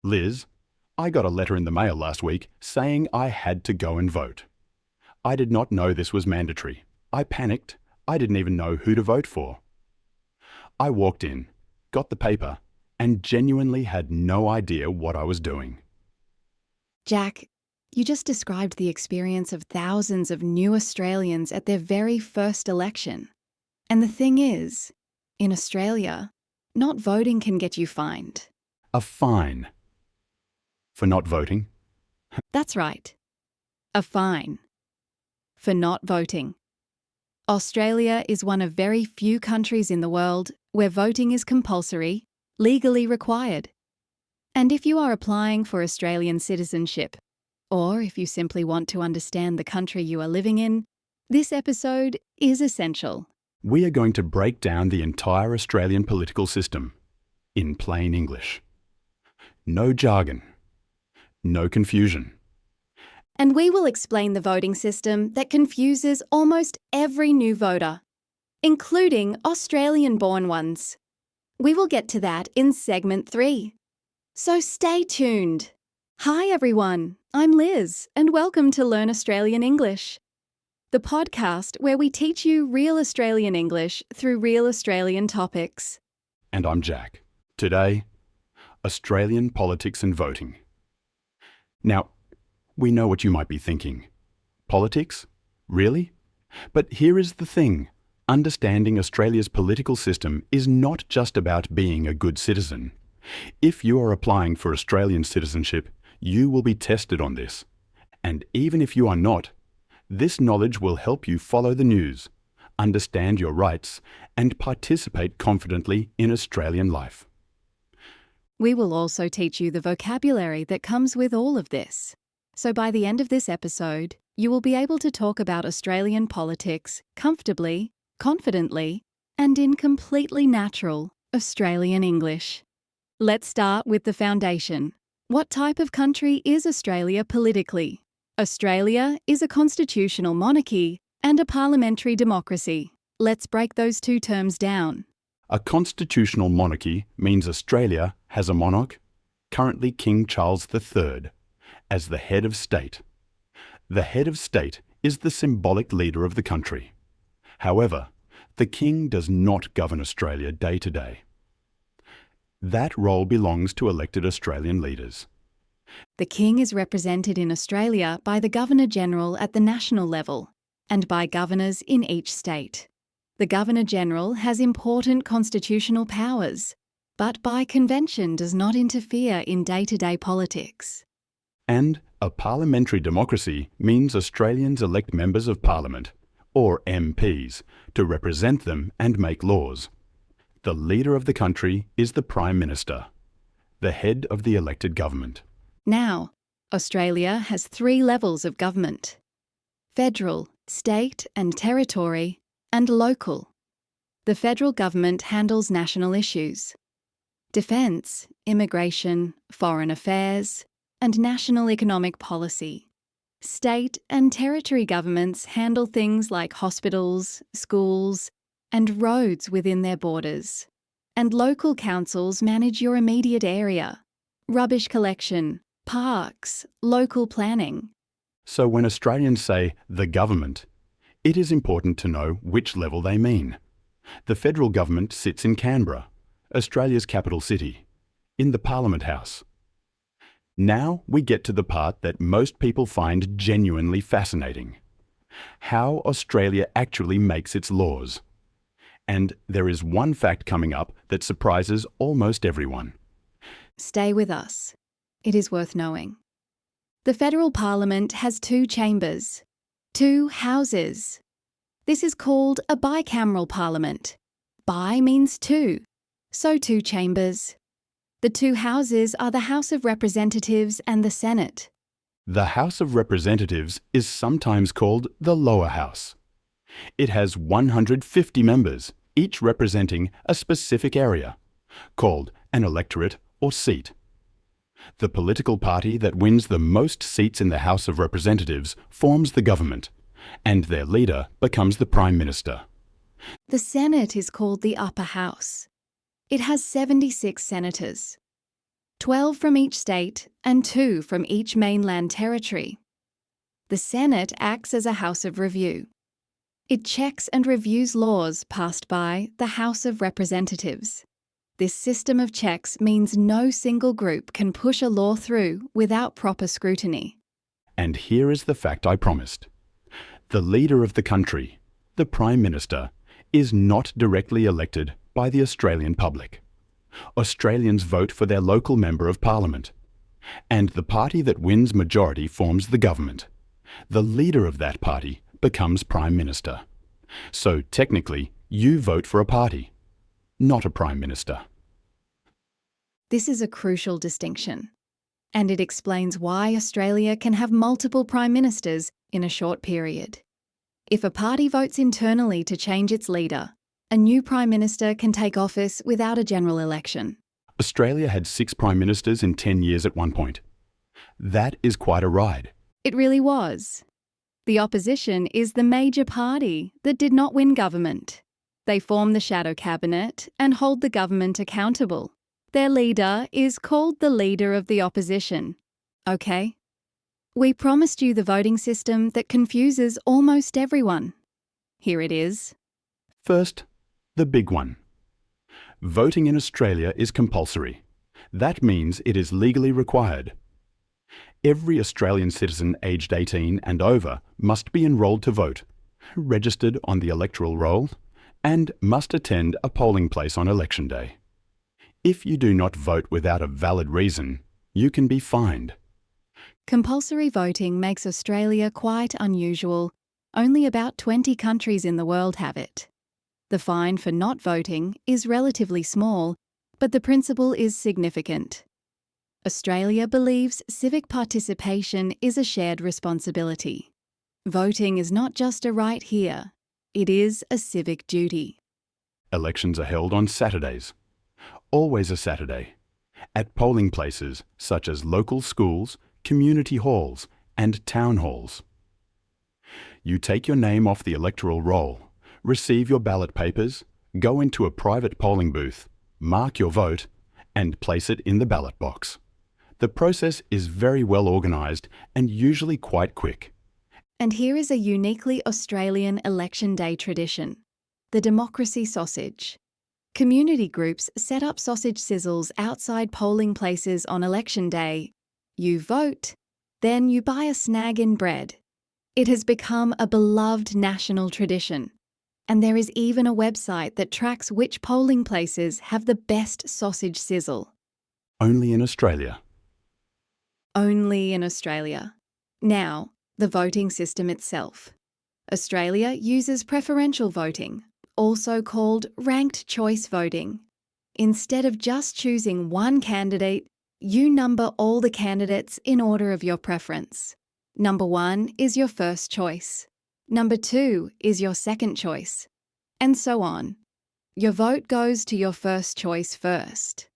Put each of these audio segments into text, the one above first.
Liz, I got a letter in the mail last week saying I had to go and vote. I did not know this was mandatory. I panicked. I didn't even know who to vote for. I walked in, got the paper, and genuinely had no idea what I was doing. Jack, you just described the experience of thousands of new Australians at their very first election. And the thing is, in Australia, not voting can get you fined. A fine. For not voting? That's right. A fine. For not voting. Australia is one of very few countries in the world where voting is compulsory, legally required. And if you are applying for Australian citizenship, or if you simply want to understand the country you are living in, this episode is essential. We are going to break down the entire Australian political system in plain English. No jargon. No confusion. And we will explain the voting system that confuses almost every new voter, including Australian-born ones. We will get to that in segment 3. So stay tuned. Hi everyone, I'm Liz and welcome to Learn Australian English, the podcast where we teach you real Australian English through real Australian topics. And I'm Jack. Today, Australian politics and voting. Now, we know what you might be thinking. Politics? Really? But here is the thing. Understanding Australia's political system is not just about being a good citizen. If you are applying for Australian citizenship, you will be tested on this. And even if you are not, this knowledge will help you follow the news, understand your rights, and participate confidently in Australian life. We will also teach you the vocabulary that comes with all of this. So by the end of this episode, you will be able to talk about Australian politics comfortably, confidently, and in completely natural Australian English. Let's start with the foundation. What type of country is Australia politically? Australia is a constitutional monarchy and a parliamentary democracy. Let's break those two terms down. A constitutional monarchy means Australia has a monarch, currently King Charles III, as the head of state. The head of state is the symbolic leader of the country. However, the king does not govern Australia day to day. That role belongs to elected Australian leaders. The king is represented in Australia by the Governor-General at the national level and by governors in each state. The Governor-General has important constitutional powers, but by convention does not interfere in day-to-day politics. And a parliamentary democracy means Australians elect members of Parliament, or MPs, to represent them and make laws. The leader of the country is the Prime Minister, the head of the elected government. Now, Australia has 3 levels of government: federal, state and territory, and local. The federal government handles national issues: defence, immigration, foreign affairs, and national economic policy. State and territory governments handle things like hospitals, schools, and roads within their borders. And local councils manage your immediate area: rubbish collection, parks, local planning. So when Australians say the government, it is important to know which level they mean. The federal government sits in Canberra, Australia's capital city, in the Parliament House. Now we get to the part that most people find genuinely fascinating: how Australia actually makes its laws. And there is one fact coming up that surprises almost everyone. Stay with us. It is worth knowing. The federal parliament has 2 chambers, 2 houses. This is called a bicameral parliament. Bi means 2, so 2 chambers. The 2 houses are the House of Representatives and the Senate. The House of Representatives is sometimes called the lower house. It has 150 members, each representing a specific area, called an electorate or seat. The political party that wins the most seats in the House of Representatives forms the government, and their leader becomes the Prime Minister. The Senate is called the upper house. It has 76 senators. 12 from each state and 2 from each mainland territory. The Senate acts as a house of review. It checks and reviews laws passed by the House of Representatives. This system of checks means no single group can push a law through without proper scrutiny. And here is the fact I promised. The leader of the country, the Prime Minister, is not directly elected by the Australian public. Australians vote for their local Member of Parliament, and the party that wins majority forms the government. The leader of that party becomes Prime Minister. So technically, you vote for a party, not a Prime Minister. This is a crucial distinction, and it explains why Australia can have multiple Prime Ministers in a short period. If a party votes internally to change its leader, a new Prime Minister can take office without a general election. Australia had 6 Prime Ministers in 10 years at one point. That is quite a ride. It really was. The opposition is the major party that did not win government. They form the shadow cabinet and hold the government accountable. Their leader is called the Leader of the Opposition. Okay? We promised you the voting system that confuses almost everyone. Here it is. First, the big one. Voting in Australia is compulsory. That means it is legally required. Every Australian citizen aged 18 and over must be enrolled to vote, registered on the electoral roll, and must attend a polling place on election day. If you do not vote without a valid reason, you can be fined. Compulsory voting makes Australia quite unusual. Only about 20 countries in the world have it. The fine for not voting is relatively small, but the principle is significant. Australia believes civic participation is a shared responsibility. Voting is not just a right here, it is a civic duty. Elections are held on Saturdays. Always a Saturday. At polling places such as local schools, community halls, and town halls. You take your name off the electoral roll, receive your ballot papers, go into a private polling booth, mark your vote, and place it in the ballot box. The process is very well organised and usually quite quick. And here is a uniquely Australian election day tradition: the democracy sausage. Community groups set up sausage sizzles outside polling places on election day. You vote, then you buy a snag in bread. It has become a beloved national tradition. And there is even a website that tracks which polling places have the best sausage sizzle. Only in Australia. Only in Australia. Now, the voting system itself. Australia uses preferential voting, also called ranked choice voting. Instead of just choosing one candidate, you number all the candidates in order of your preference. Number 1 is your first choice. Number 2 is your second choice. And so on. Your vote goes to your first choice first.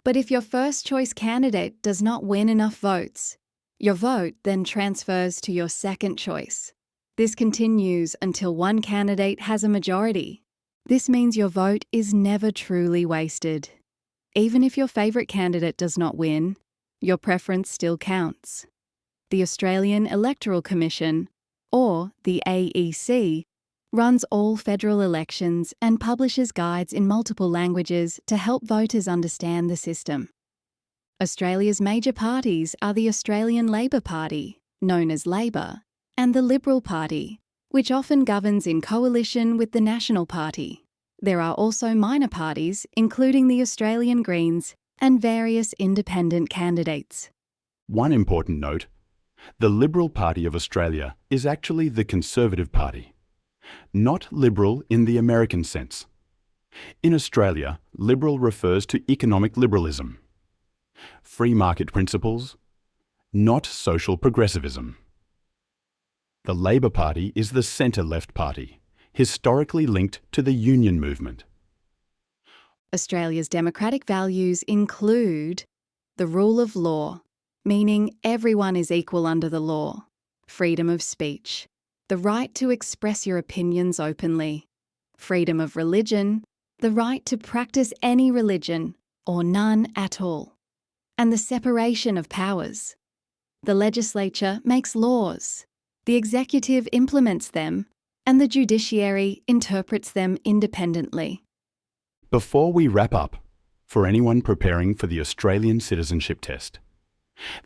But if your first choice candidate does not win enough votes, your vote then transfers to your second choice. This continues until one candidate has a majority. This means your vote is never truly wasted. Even if your favourite candidate does not win, your preference still counts. The Australian Electoral Commission, or the AEC, runs all federal elections and publishes guides in multiple languages to help voters understand the system. Australia's major parties are the Australian Labor Party, known as Labor, and the Liberal Party, which often governs in coalition with the National Party. There are also minor parties, including the Australian Greens and various independent candidates. One important note: the Liberal Party of Australia is actually the Conservative Party, not liberal in the American sense. In Australia, liberal refers to economic liberalism, free market principles, not social progressivism. The Labor Party is the centre-left party, historically linked to the union movement. Australia's democratic values include the rule of law, meaning everyone is equal under the law, freedom of speech, the right to express your opinions openly, freedom of religion, the right to practice any religion or none at all, and the separation of powers. The legislature makes laws, the executive implements them, and the judiciary interprets them independently. Before we wrap up, for anyone preparing for the Australian Citizenship Test,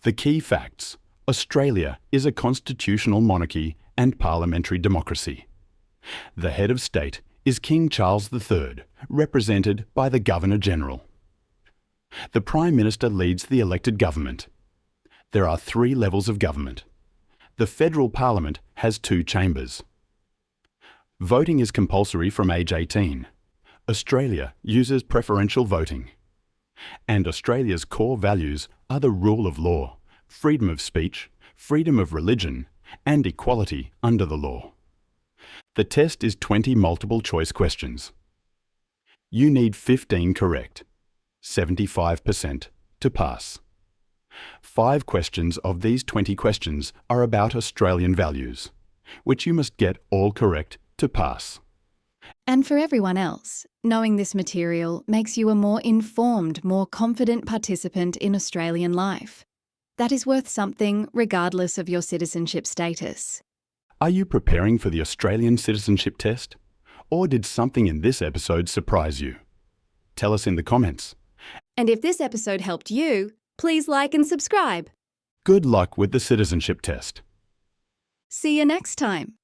the key facts: Australia is a constitutional monarchy and parliamentary democracy. The head of state is King Charles III, represented by the Governor-General. The Prime Minister leads the elected government. There are 3 levels of government. The federal parliament has 2 chambers. Voting is compulsory from age 18. Australia uses preferential voting. And Australia's core values are the rule of law, freedom of speech, freedom of religion, and equality under the law. The test is 20 multiple choice questions. You need 15 correct, 75%, to pass. 5 questions of these 20 questions are about Australian values, which you must get all correct to pass. And for everyone else, knowing this material makes you a more informed, more confident participant in Australian life. That is worth something regardless of your citizenship status. Are you preparing for the Australian Citizenship Test? Or did something in this episode surprise you? Tell us in the comments. And if this episode helped you, please like and subscribe. Good luck with the citizenship test. See you next time.